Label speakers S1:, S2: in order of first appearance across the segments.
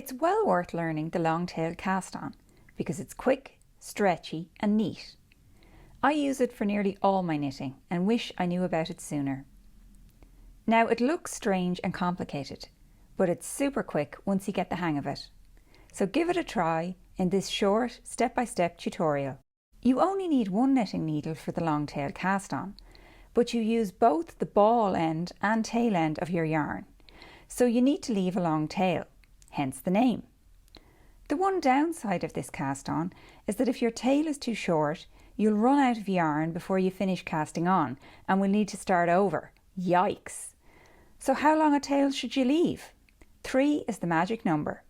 S1: It's well worth learning the long-tailed cast-on because it's quick, stretchy and neat. I use it for nearly all my knitting and wish I knew about it sooner. Now it looks strange and complicated, but it's super quick once you get the hang of it. So give it a try in this short step-by-step tutorial. You only need one knitting needle for the long-tailed cast-on, but you use both the ball end and tail end of your yarn, so you need to leave a long tail, hence the name. The one downside of this cast-on is that if your tail is too short, you'll run out of yarn before you finish casting on and will need to start over. Yikes! So how long a tail should you leave? 3 is the magic number.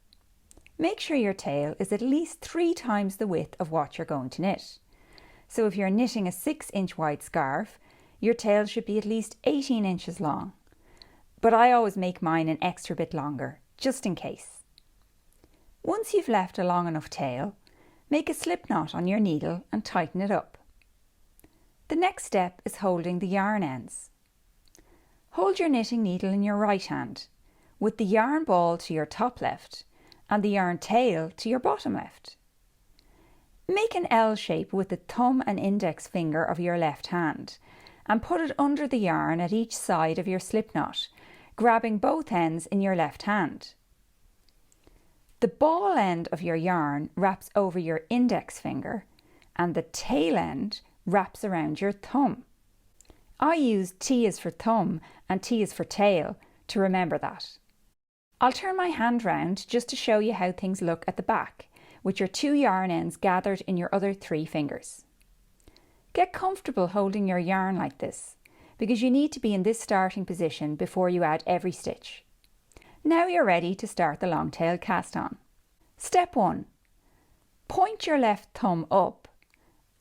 S1: Make sure your tail is at least 3 times the width of what you're going to knit. So if you're knitting a 6-inch wide scarf, your tail should be at least 18 inches long. But I always make mine an extra bit longer, just in case. Once you've left a long enough tail, make a slip knot on your needle and tighten it up. The next step is holding the yarn ends. Hold your knitting needle in your right hand, with the yarn ball to your top left and the yarn tail to your bottom left. Make an L shape with the thumb and index finger of your left hand and put it under the yarn at each side of your slip knot, grabbing both ends in your left hand. The ball end of your yarn wraps over your index finger and the tail end wraps around your thumb. I use T is for thumb and T is for tail to remember that. I'll turn my hand round just to show you how things look at the back, with your 2 yarn ends gathered in your other 3 fingers. Get comfortable holding your yarn like this, because you need to be in this starting position before you add every stitch. Now you're ready to start the long-tailed cast-on. Step 1. Point your left thumb up,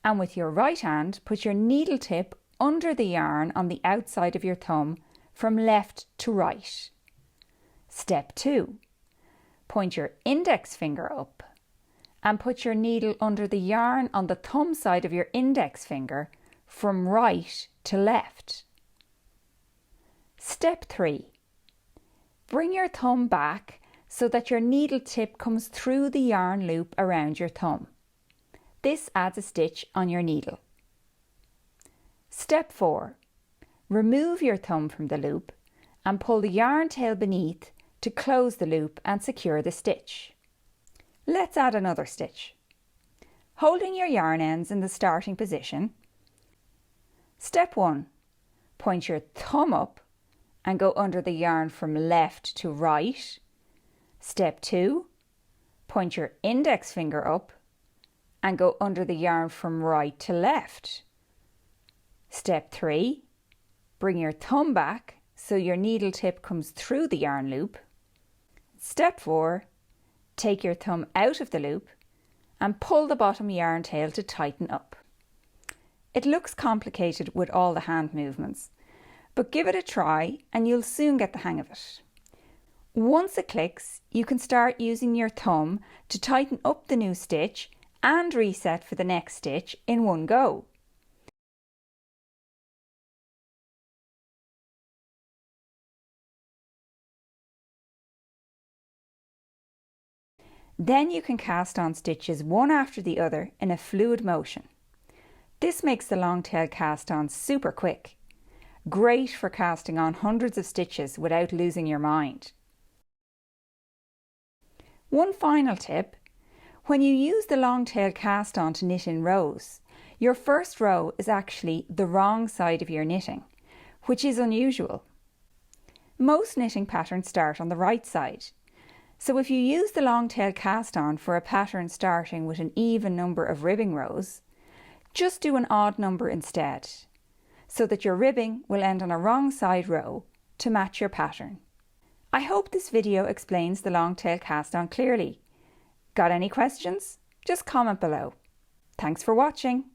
S1: and with your right hand put your needle tip under the yarn on the outside of your thumb from left to right. Step 2. Point your index finger up and put your needle under the yarn on the thumb side of your index finger from right to left. Step 3. Bring your thumb back so that your needle tip comes through the yarn loop around your thumb. This adds a stitch on your needle. Step 4. Remove your thumb from the loop and pull the yarn tail beneath to close the loop and secure the stitch. Let's add another stitch. Holding your yarn ends in the starting position. Step 1. Point your thumb up and go under the yarn from left to right. Step 2. Point your index finger up and go under the yarn from right to left. Step 3. Bring your thumb back so your needle tip comes through the yarn loop. Step 4. Take your thumb out of the loop and pull the bottom yarn tail to tighten up. It looks complicated with all the hand movements, but give it a try and you'll soon get the hang of it. Once it clicks, you can start using your thumb to tighten up the new stitch and reset for the next stitch in one go. Then you can cast on stitches one after the other in a fluid motion. This makes the long-tail cast-on super quick. Great for casting on hundreds of stitches without losing your mind. One final tip: when you use the long-tail cast-on to knit in rows, your first row is actually the wrong side of your knitting, which is unusual. Most knitting patterns start on the right side. So if you use the long-tail cast-on for a pattern starting with an even number of ribbing rows, just do an odd number instead, so that your ribbing will end on a wrong side row to match your pattern. I hope this video explains the long-tail cast-on clearly. Got any questions? Just comment below. Thanks for watching.